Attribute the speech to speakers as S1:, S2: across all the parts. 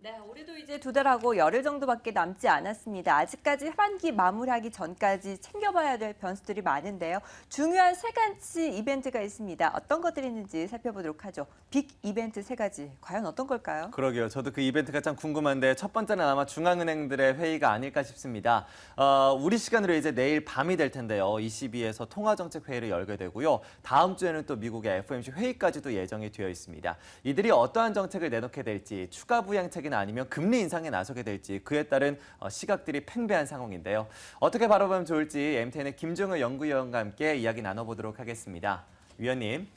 S1: 네, 올해도 이제 2달하고 열흘 정도밖에 남지 않았습니다. 아직까지 하반기 마무리하기 전까지 챙겨봐야 될 변수들이 많은데요. 중요한 3가지 이벤트가 있습니다. 어떤 것들이 있는지 살펴보도록 하죠. 빅 이벤트 3가지, 과연 어떤 걸까요?
S2: 그러게요. 저도 그 이벤트가 참 궁금한데 첫 번째는 아마 중앙은행들의 회의가 아닐까 싶습니다. 우리 시간으로 이제 내일 밤이 될 텐데요. ECB에서 통화정책회의를 열게 되고요. 다음 주에는 또 미국의 FOMC 회의까지도 예정이 되어 있습니다. 이들이 어떠한 정책을 내놓게 될지, 추가 부양책이나 아니면 금리 인상에 나서게 될지 그에 따른 시각들이 팽배한 상황인데요. 어떻게 바라보면 좋을지 MTN의 김종우 연구위원과 함께 이야기 나눠보도록 하겠습니다. 위원님.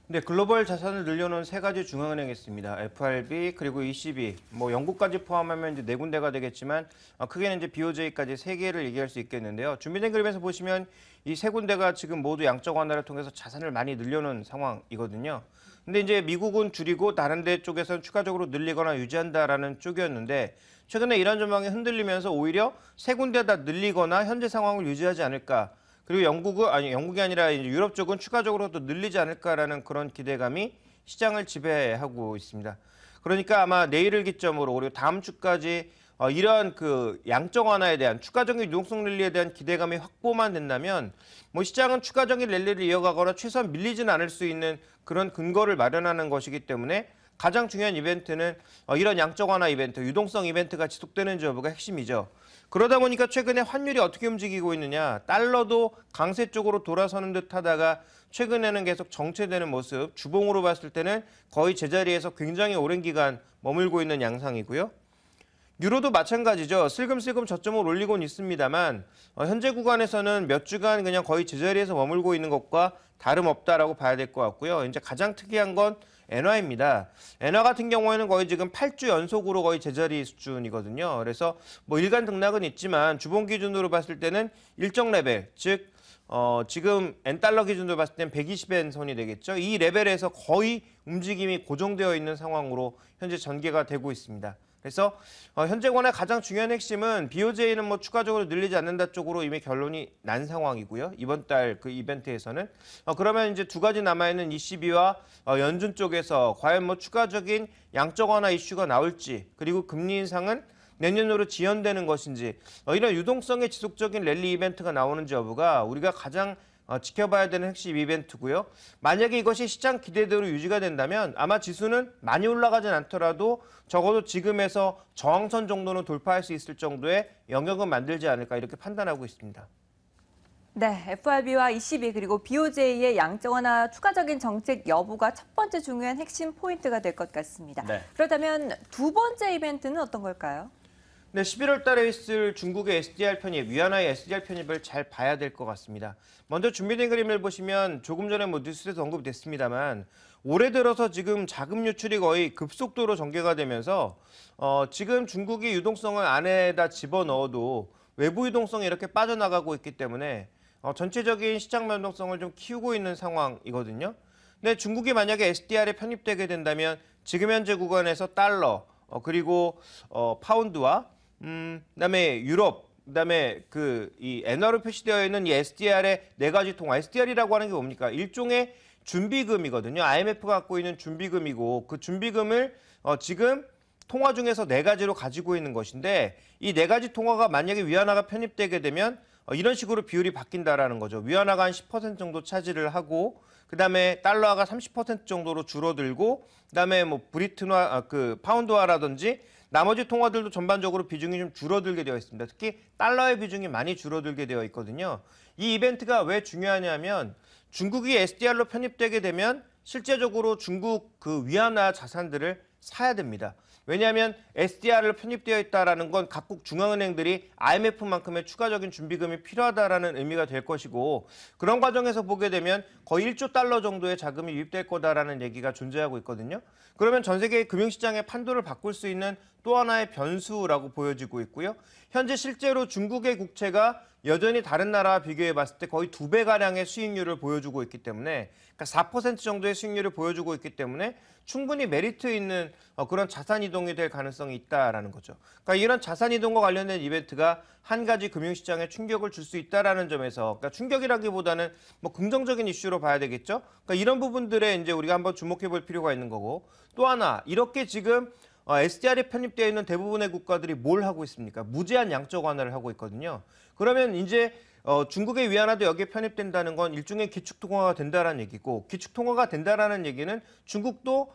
S3: 네, 글로벌 자산을 늘려놓은 3가지 중앙은행이 있습니다. FRB 그리고 ECB, 영국까지 포함하면 이제 4군데가 되겠지만 크게는 이제 BOJ까지 3개를 얘기할 수 있겠는데요. 준비된 그림에서 보시면 이 3군데가 지금 모두 양적 완화를 통해서 자산을 많이 늘려놓은 상황이거든요. 근데 이제 미국은 줄이고 다른 데 쪽에서는 추가적으로 늘리거나 유지한다라는 쪽이었는데 최근에 이런 전망이 흔들리면서 오히려 3군데 다 늘리거나 현재 상황을 유지하지 않을까. 그리고 영국이 아니라 이제 유럽 쪽은 추가적으로 또 늘리지 않을까라는 그런 기대감이 시장을 지배하고 있습니다. 그러니까 아마 내일을 기점으로 그리고 다음 주까지 이러한 그 양적 완화에 대한 추가적인 유동성 랠리에 대한 기대감이 확보만 된다면 시장은 추가적인 랠리를 이어가거나 최소한 밀리지는 않을 수 있는 그런 근거를 마련하는 것이기 때문에 가장 중요한 이벤트는 이런 양적 완화 이벤트, 유동성 이벤트가 지속되는지 여부가 핵심이죠. 그러다 보니까 최근에 환율이 어떻게 움직이고 있느냐, 달러도 강세 쪽으로 돌아서는 듯 하다가 최근에는 계속 정체되는 모습, 주봉으로 봤을 때는 거의 제자리에서 굉장히 오랜 기간 머물고 있는 양상이고요. 유로도 마찬가지죠. 슬금슬금 저점을 올리고는 있습니다만 현재 구간에서는 몇 주간 그냥 거의 제자리에서 머물고 있는 것과 다름없다라고 봐야 될 것 같고요. 이제 가장 특이한 건 엔화입니다. 엔화 같은 경우에는 거의 지금 8주 연속으로 거의 제자리 수준이거든요. 그래서 일간 등락은 있지만 주봉 기준으로 봤을 때는 일정 레벨, 즉 지금 엔달러 기준으로 봤을 땐 120엔 선이 되겠죠. 이 레벨에서 거의 움직임이 고정되어 있는 상황으로 현재 전개가 되고 있습니다. 그래서 현재 권의 가장 중요한 핵심은 BOJ는 추가적으로 늘리지 않는다 쪽으로 이미 결론이 난 상황이고요. 이번 달 그 이벤트에서는 그러면 이제 2가지 남아있는 ECB와 연준 쪽에서 과연 추가적인 양적 완화 이슈가 나올지, 그리고 금리 인상은 내년으로 지연되는 것인지, 이런 유동성의 지속적인 랠리 이벤트가 나오는지 여부가 우리가 가장 지켜봐야 되는 핵심 이벤트고요. 만약에 이것이 시장 기대대로 유지가 된다면 아마 지수는 많이 올라가진 않더라도 적어도 지금에서 저항선 정도는 돌파할 수 있을 정도의 영역은 만들지 않을까 이렇게 판단하고 있습니다.
S1: 네, FRB와 ECB 그리고 BOJ의 양적 완화 추가적인 정책 여부가 첫 번째 중요한 핵심 포인트가 될 것 같습니다.
S2: 네.
S1: 그렇다면 2번째 이벤트는 어떤 걸까요?
S3: 네, 11월 달에 있을 중국의 SDR 편입, 위안화의 SDR 편입을 잘 봐야 될 것 같습니다. 먼저 준비된 그림을 보시면 조금 전에 뉴스에서 언급됐습니다만 올해 들어서 지금 자금 유출이 거의 급속도로 전개가 되면서 지금 중국이 유동성을 안에다 집어넣어도 외부 유동성이 이렇게 빠져나가고 있기 때문에 전체적인 시장 변동성을 좀 키우고 있는 상황이거든요. 근데 중국이 만약에 SDR에 편입되게 된다면 지금 현재 구간에서 달러, 그리고 파운드와 그다음에 유럽, 그다음에 이 엔화로 표시되어 있는 이 SDR의 4가지 통화, SDR이라고 하는 게 뭡니까? 일종의 준비금이거든요. IMF가 갖고 있는 준비금이고 그 준비금을 지금 통화 중에서 4가지로 가지고 있는 것인데 이 4가지 통화가 만약에 위안화가 편입되게 되면 이런 식으로 비율이 바뀐다라는 거죠. 위안화가 한 10% 정도 차지를 하고 그다음에 달러화가 30% 정도로 줄어들고 그다음에 브리튼화, 파운드화라든지 나머지 통화들도 전반적으로 비중이 좀 줄어들게 되어 있습니다. 특히 달러의 비중이 많이 줄어들게 되어 있거든요. 이 이벤트가 왜 중요하냐면 중국이 SDR로 편입되게 되면 실제적으로 중국 그 위안화 자산들을 사야 됩니다. 왜냐하면 SDR로 편입되어 있다는 건 각국 중앙은행들이 IMF만큼의 추가적인 준비금이 필요하다는 의미가 될 것이고 그런 과정에서 보게 되면 거의 1조 달러 정도의 자금이 유입될 거다라는 얘기가 존재하고 있거든요. 그러면 전 세계의 금융시장의 판도를 바꿀 수 있는 또 하나의 변수라고 보여지고 있고요. 현재 실제로 중국의 국채가 여전히 다른 나라와 비교해 봤을 때 거의 2배가량의 수익률을 보여주고 있기 때문에 그러니까 4% 정도의 수익률을 보여주고 있기 때문에 충분히 메리트 있는 그런 자산 이동이 될 가능성이 있다라는 거죠. 그러니까 이런 자산 이동과 관련된 이벤트가 한 가지 금융시장에 충격을 줄 수 있다라는 점에서 그러니까 충격이라기보다는 긍정적인 이슈로 봐야 되겠죠. 그러니까 이런 부분들에 이제 우리가 한번 주목해 볼 필요가 있는 거고 또 하나 이렇게 지금 SDR에 편입되어 있는 대부분의 국가들이 뭘 하고 있습니까? 무제한 양적 완화를 하고 있거든요. 그러면 이제 중국의 위안화도 여기에 편입된다는 건 일종의 기축통화가 된다라는 얘기고, 기축통화가 된다라는 얘기는 중국도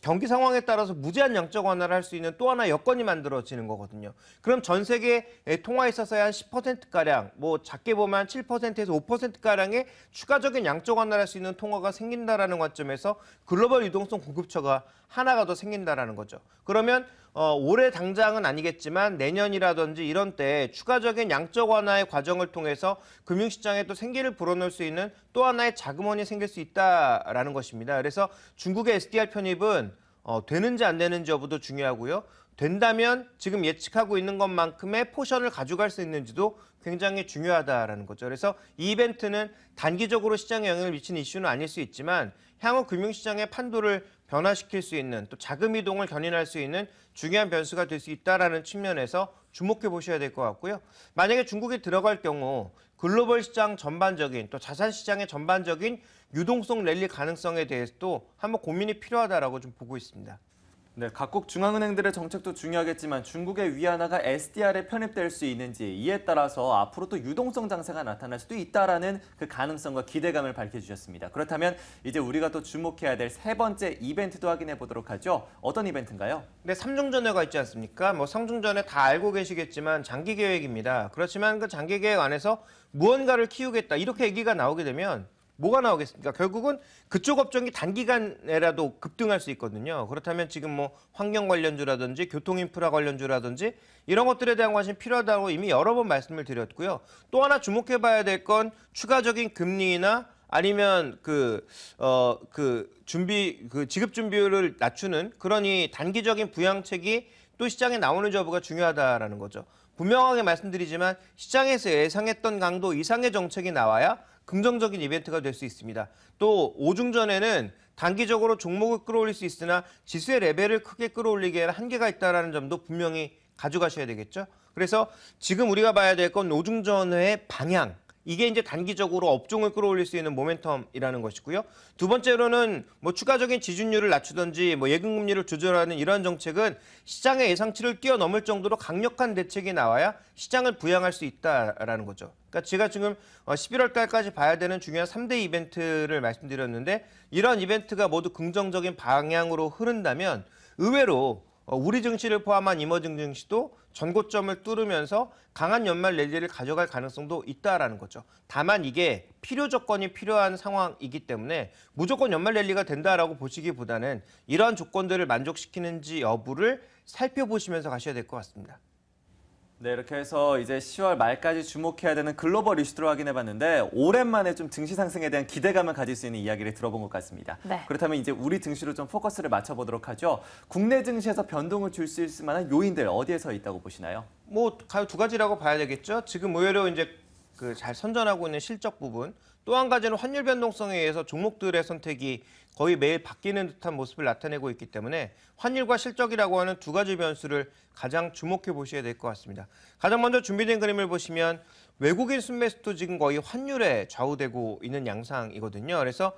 S3: 경기 상황에 따라서 무제한 양적 완화를 할 수 있는 또 하나의 여건이 만들어지는 거거든요. 그럼 전 세계 통화에 있어서의 한 10%가량, 뭐 작게 보면 한 7%에서 5%가량의 추가적인 양적 완화를 할 수 있는 통화가 생긴다라는 관점에서 글로벌 유동성 공급처가 하나가 더 생긴다라는 거죠. 그러면 올해 당장은 아니겠지만 내년이라든지 이런 때 추가적인 양적 완화의 과정을 통해서 금융시장에 또 생기를 불어넣을 수 있는 또 하나의 자금원이 생길 수 있다라는 것입니다. 그래서 중국의 SDR 편입은 되는지 안 되는지 여부도 중요하고요. 된다면 지금 예측하고 있는 것만큼의 포션을 가져갈 수 있는지도 굉장히 중요하다라는 거죠. 그래서 이 이벤트는 단기적으로 시장에 영향을 미치는 이슈는 아닐 수 있지만 향후 금융시장의 판도를 변화시킬 수 있는, 또 자금 이동을 견인할 수 있는 중요한 변수가 될 수 있다는 측면에서 주목해 보셔야 될 것 같고요. 만약에 중국이 들어갈 경우 글로벌 시장 전반적인, 또 자산 시장의 전반적인 유동성 랠리 가능성에 대해서도 한번 고민이 필요하다라고 좀 보고 있습니다.
S2: 네, 각국 중앙은행들의 정책도 중요하겠지만 중국의 위안화가 SDR에 편입될 수 있는지, 이에 따라서 앞으로 또 유동성 장세가 나타날 수도 있다라는 그 가능성과 기대감을 밝혀주셨습니다. 그렇다면 이제 우리가 또 주목해야 될 세 번째 이벤트도 확인해 보도록 하죠. 어떤 이벤트인가요?
S3: 네, 삼중전회가 있지 않습니까? 뭐 삼중전회 다 알고 계시겠지만 장기 계획입니다. 그렇지만 그 장기 계획 안에서 무언가를 키우겠다, 이렇게 얘기가 나오게 되면 뭐가 나오겠습니까? 결국은 그쪽 업종이 단기간에라도 급등할 수 있거든요. 그렇다면 지금 뭐 환경 관련주라든지 교통 인프라 관련주라든지 이런 것들에 대한 관심이 필요하다고 이미 여러 번 말씀을 드렸고요. 또 하나 주목해 봐야 될 건 추가적인 금리나 아니면 지급 준비율을 낮추는 그런 이 단기적인 부양책이 또 시장에 나오는 여부가 중요하다라는 거죠. 분명하게 말씀드리지만 시장에서 예상했던 강도 이상의 정책이 나와야 긍정적인 이벤트가 될 수 있습니다. 또 오중전에는 단기적으로 종목을 끌어올릴 수 있으나 지수의 레벨을 크게 끌어올리기에는 한계가 있다는 점도 분명히 가져가셔야 되겠죠. 그래서 지금 우리가 봐야 될 건 오중전의 방향, 이게 이제 단기적으로 업종을 끌어올릴 수 있는 모멘텀이라는 것이고요. 두 번째로는 뭐 추가적인 지준율을 낮추든지 뭐 예금금리를 조절하는 이러한 정책은 시장의 예상치를 뛰어넘을 정도로 강력한 대책이 나와야 시장을 부양할 수 있다라는 거죠. 그러니까 제가 지금 11월 달까지 봐야 되는 중요한 3대 이벤트를 말씀드렸는데, 이런 이벤트가 모두 긍정적인 방향으로 흐른다면 의외로 우리 증시를 포함한 이머징 증시도 전고점을 뚫으면서 강한 연말 랠리를 가져갈 가능성도 있다라는 거죠. 다만 이게 필요 조건이 필요한 상황이기 때문에 무조건 연말 랠리가 된다라고 보시기보다는 이러한 조건들을 만족시키는지 여부를 살펴보시면서 가셔야 될 것 같습니다.
S2: 네, 이렇게 해서 이제 10월 말까지 주목해야 되는 글로벌 이슈들을 확인해봤는데 오랜만에 좀 증시 상승에 대한 기대감을 가질 수 있는 이야기를 들어본 것 같습니다.
S1: 네.
S2: 그렇다면 이제 우리 증시로 좀 포커스를 맞춰보도록 하죠. 국내 증시에서 변동을 줄 수 있을 만한 요인들 어디에서 있다고 보시나요?
S3: 뭐 두 가지라고 봐야 되겠죠. 지금 의외로 이제 잘 선전하고 있는 실적 부분, 또 한 가지는 환율 변동성에 의해서 종목들의 선택이 거의 매일 바뀌는 듯한 모습을 나타내고 있기 때문에 환율과 실적이라고 하는 두 가지 변수를 가장 주목해 보셔야 될 것 같습니다. 가장 먼저 준비된 그림을 보시면 외국인 순매수도 지금 거의 환율에 좌우되고 있는 양상이거든요. 그래서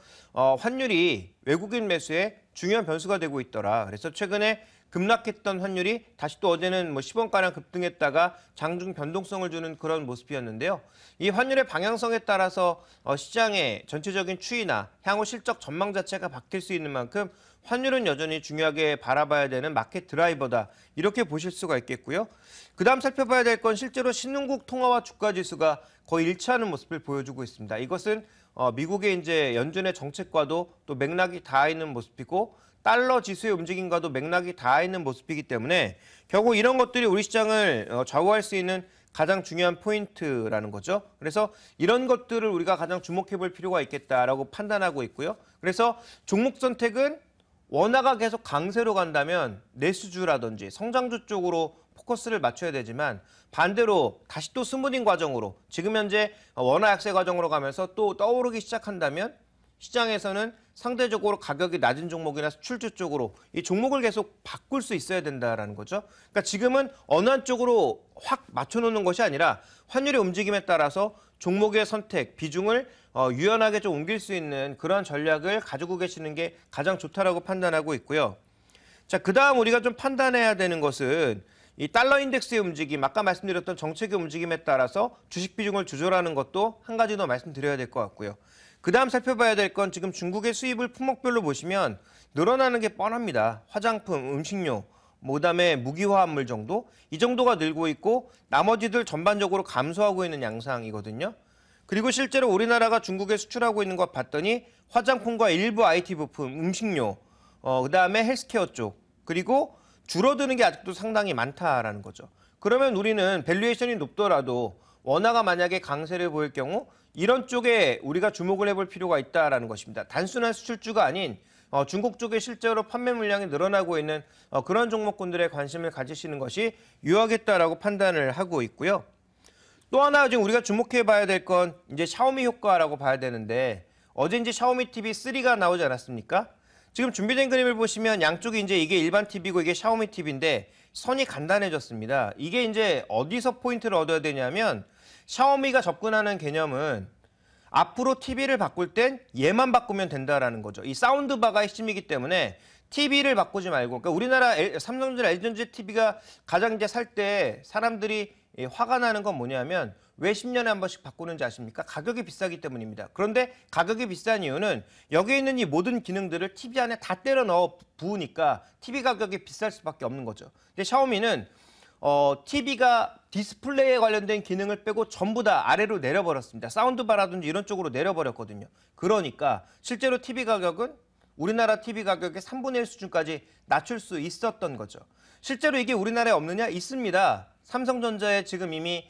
S3: 환율이 외국인 매수에 중요한 변수가 되고 있더라. 그래서 최근에 급락했던 환율이 다시 또 어제는 뭐 10원가량 급등했다가 장중 변동성을 주는 그런 모습이었는데요. 이 환율의 방향성에 따라서 시장의 전체적인 추이나 향후 실적 전망 자체가 바뀔 수 있는 만큼 환율은 여전히 중요하게 바라봐야 되는 마켓 드라이버다, 이렇게 보실 수가 있겠고요. 그다음 살펴봐야 될 건 실제로 신흥국 통화와 주가 지수가 거의 일치하는 모습을 보여주고 있습니다. 이것은 미국의 이제 연준의 정책과도 또 맥락이 닿아 있는 모습이고, 달러 지수의 움직임과도 맥락이 닿아 있는 모습이기 때문에 결국 이런 것들이 우리 시장을 좌우할 수 있는 가장 중요한 포인트라는 거죠. 그래서 이런 것들을 우리가 가장 주목해 볼 필요가 있겠다라고 판단하고 있고요. 그래서 종목 선택은 원화가 계속 강세로 간다면 내수주라든지 성장주 쪽으로 포커스를 맞춰야 되지만, 반대로 다시 또 스무딩 과정으로 지금 현재 원화 약세 과정으로 가면서 또 떠오르기 시작한다면 시장에서는 상대적으로 가격이 낮은 종목이나 수출주 쪽으로 이 종목을 계속 바꿀 수 있어야 된다라는 거죠. 그러니까 지금은 어느 한쪽으로 확 맞춰놓는 것이 아니라 환율의 움직임에 따라서 종목의 선택, 비중을 유연하게 좀 옮길 수 있는 그런 전략을 가지고 계시는 게 가장 좋다라고 판단하고 있고요. 자, 그다음 우리가 좀 판단해야 되는 것은 이 달러 인덱스의 움직임, 아까 말씀드렸던 정책의 움직임에 따라서 주식 비중을 조절하는 것도 한 가지 더 말씀드려야 될 것 같고요. 그다음 살펴봐야 될 건 지금 중국의 수입을 품목별로 보시면 늘어나는 게 뻔합니다. 화장품, 음식료, 그다음에 무기화합물 정도? 이 정도가 늘고 있고 나머지들 전반적으로 감소하고 있는 양상이거든요. 그리고 실제로 우리나라가 중국에 수출하고 있는 것 봤더니 화장품과 일부 IT 부품, 음식료, 그다음에 헬스케어 쪽, 그리고 줄어드는 게 아직도 상당히 많다라는 거죠. 그러면 우리는 밸류에이션이 높더라도 원화가 만약에 강세를 보일 경우 이런 쪽에 우리가 주목을 해볼 필요가 있다라는 것입니다. 단순한 수출주가 아닌 중국 쪽에 실제로 판매 물량이 늘어나고 있는 그런 종목군들에 관심을 가지시는 것이 유효하겠다라고 판단을 하고 있고요. 또 하나 지금 우리가 주목해 봐야 될 건 이제 샤오미 효과라고 봐야 되는데 어제 이제 샤오미 TV 3가 나오지 않았습니까? 지금 준비된 그림을 보시면 양쪽이 이제 이게 일반 TV고 이게 샤오미 TV인데 선이 간단해졌습니다. 이게 이제 어디서 포인트를 얻어야 되냐면 샤오미가 접근하는 개념은 앞으로 TV를 바꿀 땐 얘만 바꾸면 된다라는 거죠. 이 사운드바가 핵심이기 때문에 TV를 바꾸지 말고, 그러니까 우리나라 삼성전자, LG전자 TV가 가장 이제 살 때 사람들이 화가 나는 건 뭐냐면 왜 10년에 한 번씩 바꾸는지 아십니까? 가격이 비싸기 때문입니다. 그런데 가격이 비싼 이유는 여기에 있는 이 모든 기능들을 TV 안에 다 때려 넣어 부으니까 TV 가격이 비쌀 수밖에 없는 거죠. 근데 샤오미는 TV가 디스플레이에 관련된 기능을 빼고 전부 다 아래로 내려버렸습니다. 사운드바라든지 이런 쪽으로 내려버렸거든요. 그러니까 실제로 TV 가격은 우리나라 TV 가격의 3분의 1 수준까지 낮출 수 있었던 거죠. 실제로 이게 우리나라에 없느냐? 있습니다. 삼성전자에 지금 이미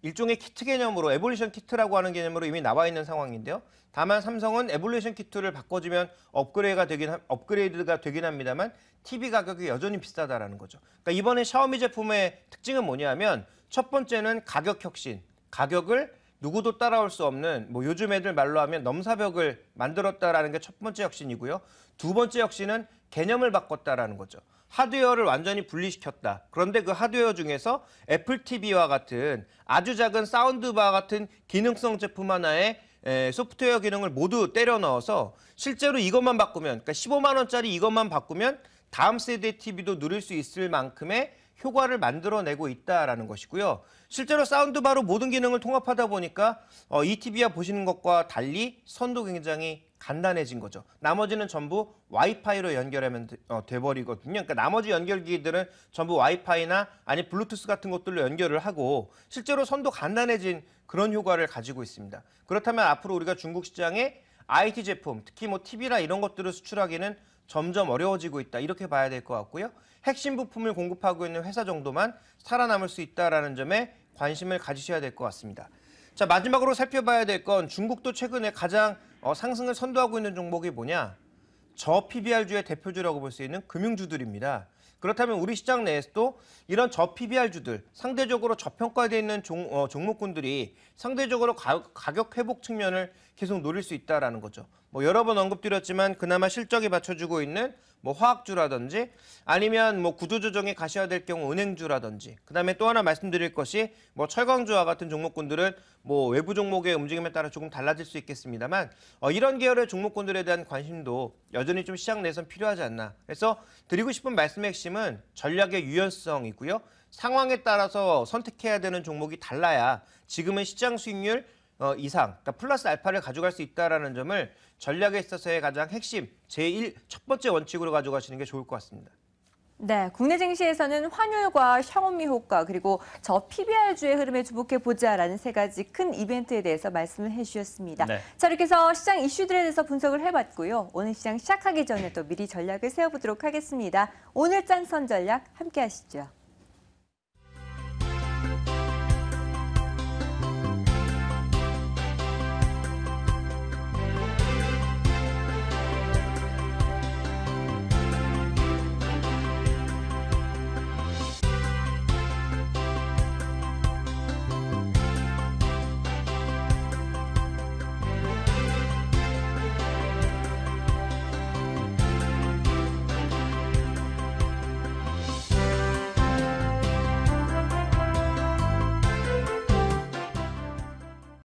S3: 일종의 키트 개념으로 에볼루션 키트라고 하는 개념으로 이미 나와 있는 상황인데요. 다만 삼성은 에볼루션 키트를 바꿔주면 업그레이드가 되긴 합니다만 TV 가격이 여전히 비싸다라는 거죠. 그러니까 이번에 샤오미 제품의 특징은 뭐냐면 첫 번째는 가격 혁신, 가격을 누구도 따라올 수 없는 요즘 애들 말로 하면 넘사벽을 만들었다라는 게 첫 번째 혁신이고요. 두 번째 혁신은 개념을 바꿨다라는 거죠. 하드웨어를 완전히 분리시켰다. 그런데 그 하드웨어 중에서 애플 TV와 같은 아주 작은 사운드바 같은 기능성 제품 하나에 소프트웨어 기능을 모두 때려 넣어서 실제로 이것만 바꾸면, 그러니까 15만 원짜리 이것만 바꾸면 다음 세대 TV도 누릴 수 있을 만큼의 효과를 만들어내고 있다라는 것이고요. 실제로 사운드바로 모든 기능을 통합하다 보니까 이 TV와 보시는 것과 달리 선도 굉장히 간단해진 거죠. 나머지는 전부 와이파이로 연결하면 돼버리거든요. 그러니까 나머지 연결기기들은 전부 와이파이나 아니 블루투스 같은 것들로 연결을 하고 실제로 선도 간단해진 그런 효과를 가지고 있습니다. 그렇다면 앞으로 우리가 중국 시장에 IT 제품, 특히 TV나 이런 것들을 수출하기는 점점 어려워지고 있다. 이렇게 봐야 될 것 같고요. 핵심 부품을 공급하고 있는 회사 정도만 살아남을 수 있다는 점에 관심을 가지셔야 될 것 같습니다. 자, 마지막으로 살펴봐야 될 건 중국도 최근에 가장 상승을 선도하고 있는 종목이 뭐냐? 저 PBR주의 대표주라고 볼 수 있는 금융주들입니다. 그렇다면 우리 시장 내에서도 이런 저 PBR주들, 상대적으로 저평가되어 있는 종목군들이 상대적으로 가격 회복 측면을 계속 노릴 수 있다는 거죠. 여러 번 언급드렸지만 그나마 실적이 받쳐주고 있는 화학주라든지 아니면 구조조정에 가셔야 될 경우 은행주라든지, 그다음에 또 하나 말씀드릴 것이 철강주와 같은 종목군들은 외부 종목의 움직임에 따라 조금 달라질 수 있겠습니다만 이런 계열의 종목군들에 대한 관심도 여전히 좀 시장 내에선 필요하지 않나. 그래서 드리고 싶은 말씀의 핵심은 전략의 유연성이고요. 상황에 따라서 선택해야 되는 종목이 달라야 지금은 시장 수익률 이상, 그러니까 플러스 알파를 가져갈 수 있다는 점을 전략에 있어서의 가장 핵심, 첫 번째 원칙으로 가져가시는 게 좋을 것 같습니다.
S1: 네, 국내 증시에서는 환율과 샤오미 효과 그리고 저 PBR주의 흐름에 주목해 보자라는 세 가지 큰 이벤트에 대해서 말씀을 해주셨습니다.
S2: 네.
S1: 자, 이렇게 해서 시장 이슈들에 대해서 분석을 해봤고요. 오늘 시장 시작하기 전에 또 미리 전략을 세워보도록 하겠습니다. 오늘 짠선 전략 함께 하시죠.